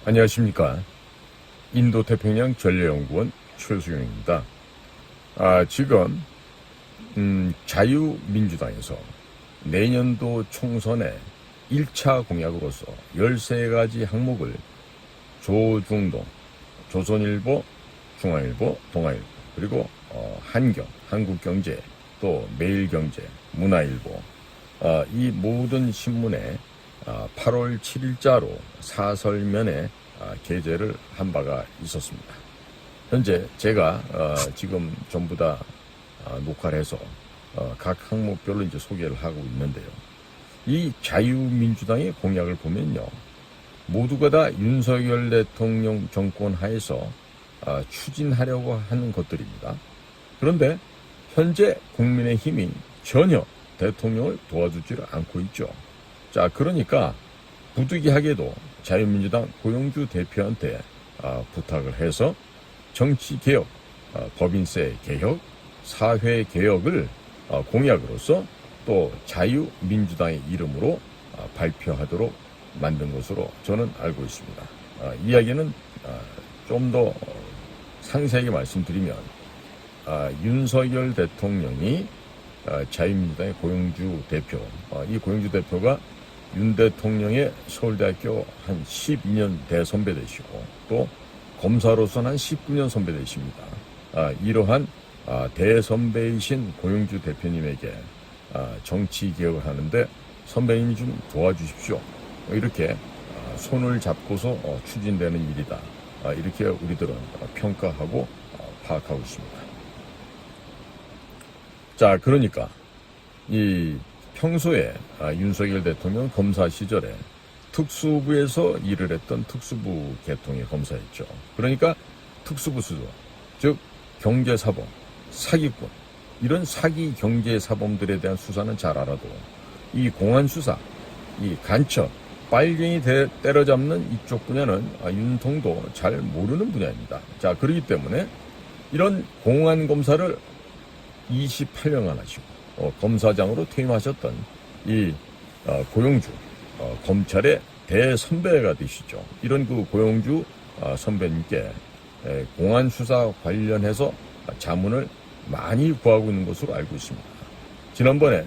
안녕하십니까. 인도태평양 전략연구원 최수영입니다. 지금 자유민주당에서 내년도 총선의 1차 공약으로서 13가지 항목을 조중동, 조선일보, 중앙일보, 동아일보, 그리고 한경, 한국경제, 또 매일경제, 문화일보, 이 모든 신문에 8월 7일자로 사설면에 게재를 한 바가 있었습니다. 현재 제가 지금 전부 다 녹화를 해서 각 항목별로 이제 소개를 하고 있는데요. 이 자유민주당의 공약을 보면요, 모두가 다 윤석열 대통령 정권 하에서 추진하려고 하는 것들입니다. 그런데 현재 국민의힘이 전혀 대통령을 도와주지를 않고 있죠. 자, 그러니까 부득이하게도 자유민주당 고용주 대표한테 부탁을 해서 정치개혁, 법인세 개혁, 사회개혁을 공약으로서 또 자유민주당의 이름으로 발표하도록 만든 것으로 저는 알고 있습니다. 이야기는 좀 더 상세하게 말씀드리면, 윤석열 대통령이 자유민주당의 고용주 대표, 이 고용주 대표가 윤 대통령의 서울대학교 한 12년 대선배되시고 또 검사로서는 한 19년 선배되십니다. 이러한 대선배이신 고용주 대표님에게 정치개혁을 하는데 선배님이 좀 도와주십시오, 이렇게 손을 잡고서 추진되는 일이다, 이렇게 우리들은 평가하고 파악하고 있습니다. 자, 그러니까 이 평소에 윤석열 대통령 검사 시절에 특수부에서 일을 했던 특수부 계통의 검사였죠. 그러니까 특수부 수조, 즉 경제사범, 사기꾼, 이런 사기 경제사범들에 대한 수사는 잘 알아도 이 공안수사, 이 간첩, 빨갱이 때려잡는 이쪽 분야는 윤통도 잘 모르는 분야입니다. 자, 그렇기 때문에 이런 공안검사를 28년간 하시고 검사장으로 퇴임하셨던 이 고용주 검찰의 대선배가 되시죠. 이런 그 고용주 선배님께 공안수사 관련해서 자문을 많이 구하고 있는 것으로 알고 있습니다. 지난번에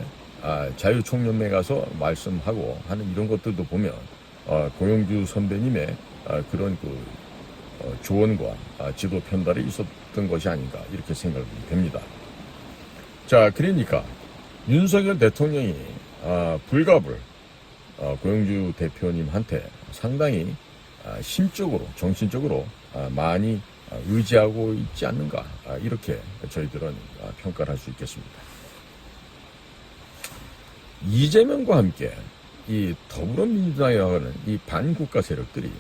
자유총연맹에 가서 말씀하고 하는 이런 것들도 보면 고용주 선배님의 그런 그 조언과 지도 편달이 있었던 것이 아닌가, 이렇게 생각이 됩니다. 자, 그러니까 윤석열 대통령이 불갑을 고용주 대표님한테 상당히 심적으로, 정신적으로 많이 의지하고 있지 않는가, 이렇게 저희들은 평가를 할 수 있겠습니다. 이재명과 함께 이 더불어민주당이라고 하는 이 반국가 세력들이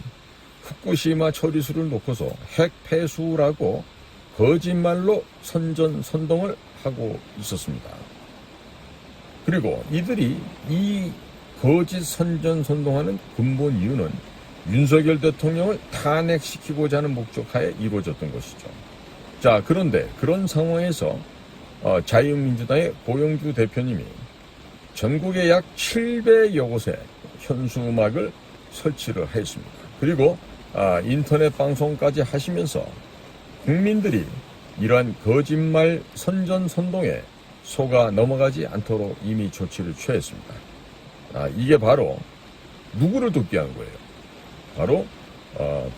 후쿠시마 처리수를 놓고서 핵 폐수라고 거짓말로 선전선동을 하고 있었습니다. 그리고 이들이 이 거짓 선전선동하는 근본 이유는 윤석열 대통령을 탄핵시키고자 하는 목적하에 이루어졌던 것이죠. 자, 그런데 그런 상황에서 자유민주당의 고용주 대표님이 전국에 약 700여 곳에 현수막을 설치를 했습니다. 그리고 인터넷 방송까지 하시면서 국민들이 이러한 거짓말 선전선동에 속아 넘어가지 않도록 이미 조치를 취했습니다. 이게 바로 누구를 돕기 위한 거예요? 바로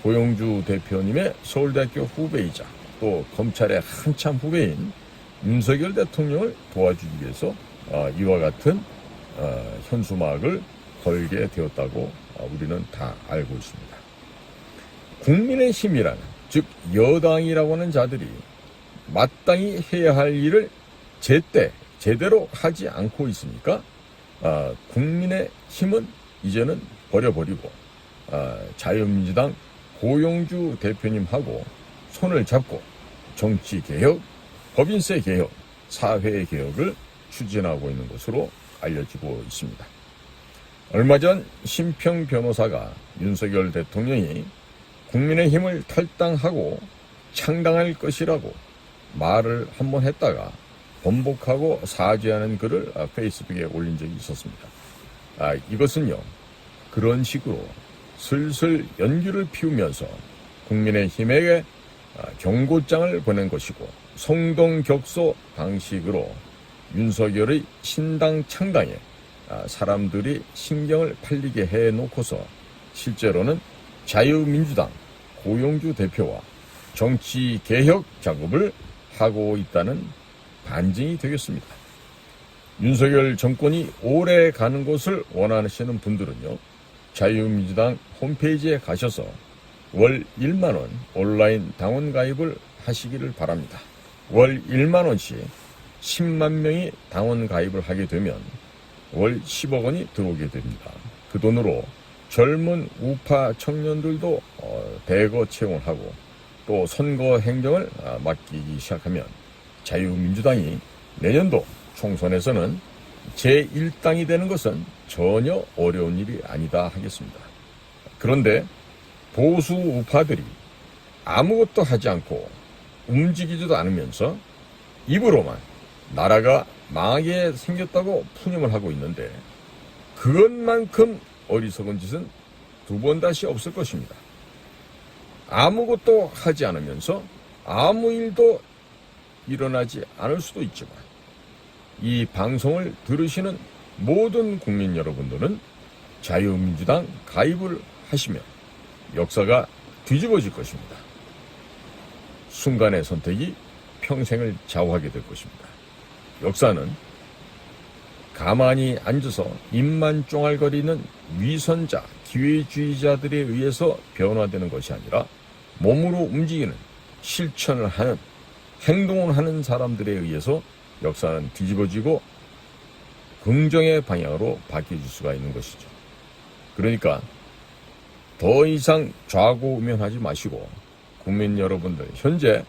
고용주 대표님의 서울대학교 후배이자 또 검찰의 한참 후배인 윤석열 대통령을 도와주기 위해서 이와 같은 현수막을 걸게 되었다고 우리는 다 알고 있습니다. 국민의힘이라는, 즉 여당이라고 하는 자들이 마땅히 해야 할 일을 제대로 하지 않고 있으니까 국민의힘은 이제는 버려버리고 자유민주당 고용주 대표님하고 손을 잡고 정치개혁, 법인세 개혁, 사회개혁을 추진하고 있는 것으로 알려지고 있습니다. 얼마 전 심평 변호사가 윤석열 대통령이 국민의힘을 탈당하고 창당할 것이라고 말을 한번 했다가 번복하고 사죄하는 글을 페이스북에 올린 적이 있었습니다. 이것은요, 그런 식으로 슬슬 연기를 피우면서 국민의힘에게 경고장을 보낸 것이고, 성동격소 방식으로 윤석열의 신당 창당에 사람들이 신경을 팔리게 해놓고서 실제로는 자유민주당 고용주 대표와 정치개혁 작업을 하고 있다는 반증이 되겠습니다. 윤석열 정권이 오래 가는 것을 원하시는 분들은요, 자유민주당 홈페이지에 가셔서 월 1만원 온라인 당원 가입을 하시기를 바랍니다. 월 1만원씩 10만 명이 당원 가입을 하게 되면 월 10억 원이 들어오게 됩니다. 그 돈으로 젊은 우파 청년들도 대거 채용을 하고 또 선거 행정을 맡기기 시작하면 자유민주당이 내년도 총선에서는 제1당이 되는 것은 전혀 어려운 일이 아니다 하겠습니다. 그런데 보수 우파들이 아무것도 하지 않고 움직이지도 않으면서 입으로만 나라가 망하게 생겼다고 푸념을 하고 있는데, 그것만큼 어리석은 짓은 두 번 다시 없을 것입니다. 아무것도 하지 않으면서 아무 일도 일어나지 않을 수도 있지만, 이 방송을 들으시는 모든 국민 여러분들은 자유민주당 가입을 하시면 역사가 뒤집어질 것입니다. 순간의 선택이 평생을 좌우하게 될 것입니다. 역사는 가만히 앉아서 입만 쫑알거리는 위선자, 기회주의자들에 의해서 변화되는 것이 아니라 몸으로 움직이는, 실천을 하는, 행동을 하는 사람들에 의해서 역사는 뒤집어지고 긍정의 방향으로 바뀌어질 수가 있는 것이죠. 그러니까 더 이상 좌고우면하지 마시고, 국민 여러분들, 현재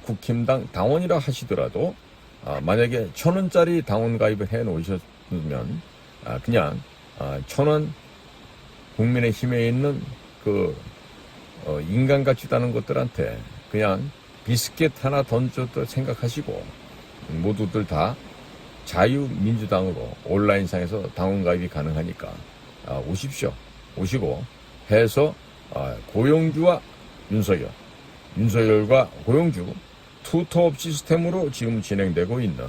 국힘당 당원이라 하시더라도 만약에 1,000원짜리 당원 가입을 해 놓으셨으면 그냥 1,000원 국민의힘에 있는 그 인간 같지도 않은 것들한테 그냥 비스켓 하나 던져도 생각하시고, 모두들 다 자유민주당으로 온라인상에서 당원 가입이 가능하니까 오십시오. 오시고 해서 고용주와 윤석열과 고용주 투톱 시스템으로 지금 진행되고 있는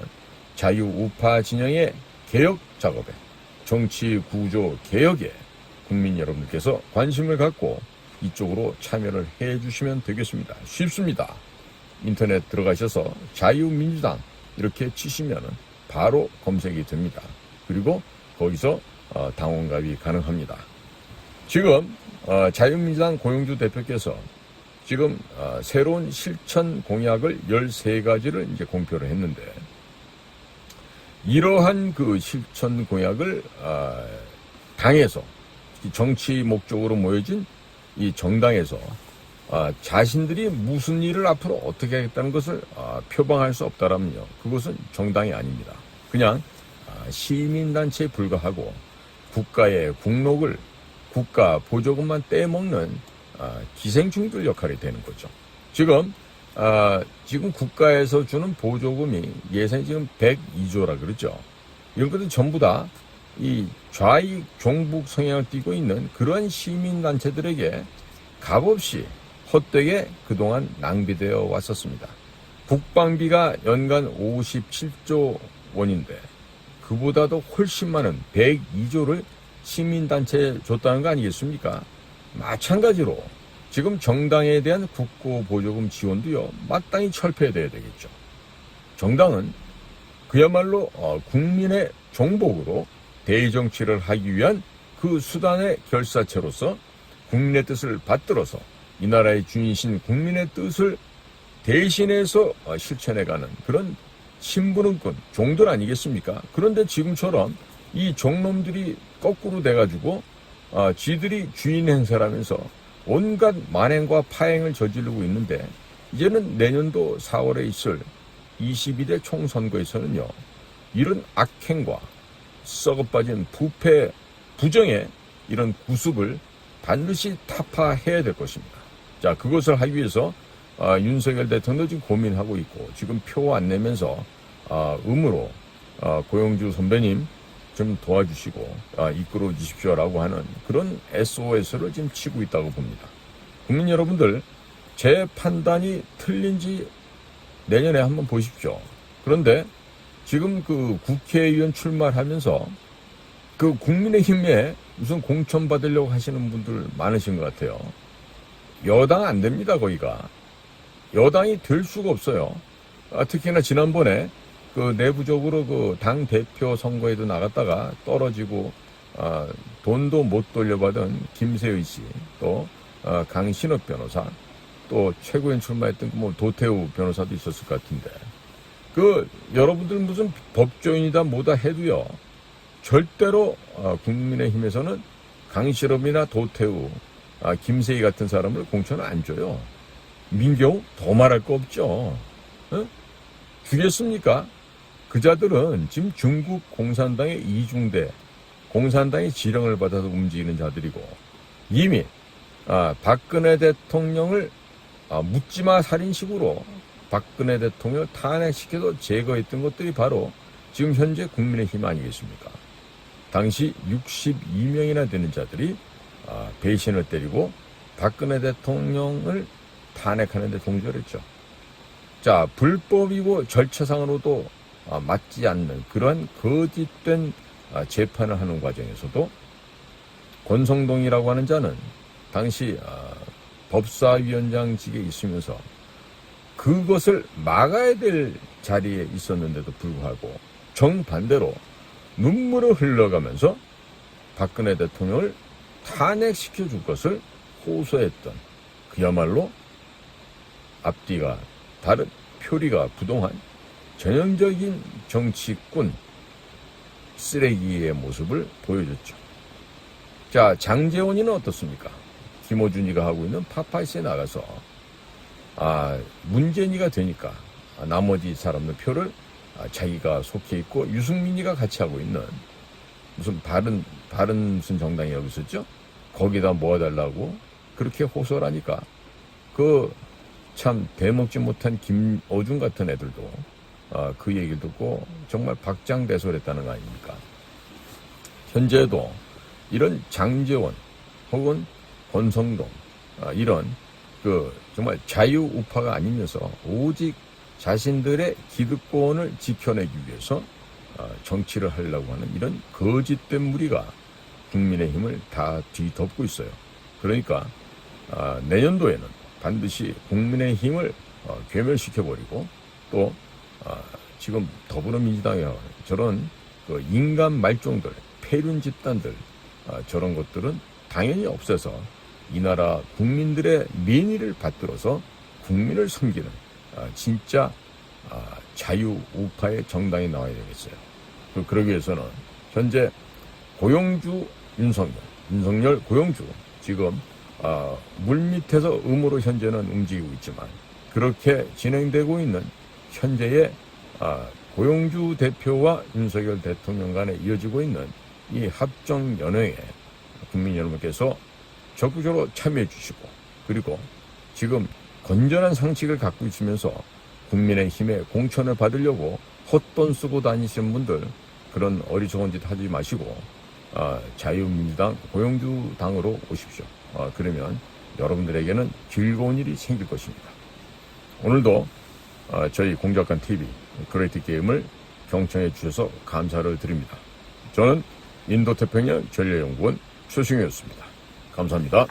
자유우파 진영의 개혁 작업에, 정치 구조 개혁에 국민 여러분들께서 관심을 갖고 이쪽으로 참여를 해 주시면 되겠습니다. 쉽습니다. 인터넷 들어가셔서 자유민주당 이렇게 치시면 바로 검색이 됩니다. 그리고 거기서 당원 가입이 가능합니다. 지금 자유민주당 고용주 대표께서 지금 새로운 실천 공약을 13가지를 이제 공표를 했는데, 이러한 그 실천 공약을 당에서, 정치 목적으로 모여진 이 정당에서 자신들이 무슨 일을 앞으로 어떻게 하겠다는 것을 표방할 수 없다라면요, 그것은 정당이 아닙니다. 그냥 시민단체에 불과하고 국가의 국록을, 국가 보조금만 떼먹는 기생충들 역할이 되는 거죠. 지금 국가에서 주는 보조금이 예산이 지금 102조라 그러죠. 이런 것들 전부 다 이 좌익 종북 성향을 띠고 있는 그러한 시민단체들에게 값없이 헛되게 그동안 낭비되어 왔었습니다. 국방비가 연간 57조 원인데 그보다도 훨씬 많은 102조를 시민단체에 줬다는 거 아니겠습니까? 마찬가지로 지금 정당에 대한 국고보조금 지원도요, 마땅히 철폐돼야 되겠죠. 정당은 그야말로 국민의 종복으로 대의정치를 하기 위한 그 수단의 결사체로서 국민의 뜻을 받들어서 이 나라의 주인이신 국민의 뜻을 대신해서 실천해가는 그런 신분은권 종들 아니겠습니까? 그런데 지금처럼 이 종놈들이 거꾸로 돼가지고 지들이 주인 행세라면서 온갖 만행과 파행을 저지르고 있는데, 이제는 내년도 4월에 있을 22대 총선거에서는요, 이런 악행과 썩어빠진 부패, 부정의 이런 구습을 반드시 타파해야 될 것입니다. 자, 그것을 하기 위해서 윤석열 대통령도 지금 고민하고 있고, 지금 표 안 내면서 음으로 고용주 선배님 좀 도와주시고 이끌어 주십시오라고 하는 그런 SOS를 지금 치고 있다고 봅니다. 국민 여러분들, 제 판단이 틀린지 내년에 한번 보십시오. 그런데 지금 그 국회의원 출마하면서 그 국민의힘에 무슨 공천 받으려고 하시는 분들 많으신 것 같아요. 여당 안 됩니다, 거기가. 여당이 될 수가 없어요. 특히나 지난번에 그 내부적으로 그 당 대표 선거에도 나갔다가 떨어지고 돈도 못 돌려받은 김세의 씨, 또 강신업 변호사, 또 최고위원 출마했던 뭐 도태우 변호사도 있었을 것 같은데, 그 여러분들 무슨 법조인이다 뭐다 해도요, 절대로 국민의힘에서는 강신업이나 도태우, 김세희 같은 사람을 공천을 안 줘요. 민경우 더 말할 거 없죠. 주겠습니까? 그 자들은 지금 중국 공산당의 이중대, 공산당의 지령을 받아서 움직이는 자들이고, 이미 박근혜 대통령을 묻지마 살인식으로 박근혜 대통령을 탄핵시켜서 제거했던 것들이 바로 지금 현재 국민의힘 아니겠습니까? 당시 62명이나 되는 자들이 배신을 때리고 박근혜 대통령을 탄핵하는 데 동조했죠. 자, 불법이고 절차상으로도 맞지 않는 그러한 거짓된 재판을 하는 과정에서도 권성동이라고 하는 자는 당시 법사위원장직에 있으면서 그것을 막아야 될 자리에 있었는데도 불구하고 정반대로 눈물을 흘러가면서 박근혜 대통령을 탄핵시켜 줄 것을 호소했던, 그야말로 앞뒤가 다른, 표리가 부동한 전형적인 정치꾼 쓰레기의 모습을 보여줬죠. 자, 장제원이는 어떻습니까? 김어준이가 하고 있는 파파이스에 나가서 문재인이가 되니까 나머지 사람들 표를 자기가 속해 있고, 유승민이가 같이 하고 있는 무슨 다른 무슨 정당이라고 있었죠? 거기다 모아달라고 그렇게 호소를 하니까 그 참 대먹지 못한 김어준 같은 애들도 그 얘기를 듣고 정말 박장대소했다는 거 아닙니까? 현재도 이런 장제원 혹은 권성동 이런 그 정말 자유우파가 아니면서 오직 자신들의 기득권을 지켜내기 위해서 정치를 하려고 하는 이런 거짓된 무리가 국민의힘을 다 뒤덮고 있어요. 그러니까 내년도에는 반드시 국민의힘을 괴멸시켜버리고, 또 지금 더불어민주당에 저런 그 인간 말종들, 폐륜 집단들, 저런 것들은 당연히 없애서 이 나라 국민들의 민의를 받들어서 국민을 섬기는 진짜 자유우파의 정당이 나와야 되겠어요. 그러기 위해서는 현재 고용주 윤석열 고용주 지금 물밑에서 음으로 현재는 움직이고 있지만, 그렇게 진행되고 있는 현재의 고용주 대표와 윤석열 대통령 간에 이어지고 있는 이 합정연회에 국민 여러분께서 적극적으로 참여해 주시고, 그리고 지금 건전한 상식을 갖고 있으면서 국민의힘의 공천을 받으려고 헛돈 쓰고 다니시는 분들, 그런 어리석은 짓 하지 마시고 자유민주당 고용주당으로 오십시오. 그러면 여러분들에게는 즐거운 일이 생길 것입니다. 오늘도 저희 공작관 TV 그레이트 게임을 경청해 주셔서 감사를 드립니다. 저는 인도태평양 전략연구원 최승효였습니다. 감사합니다.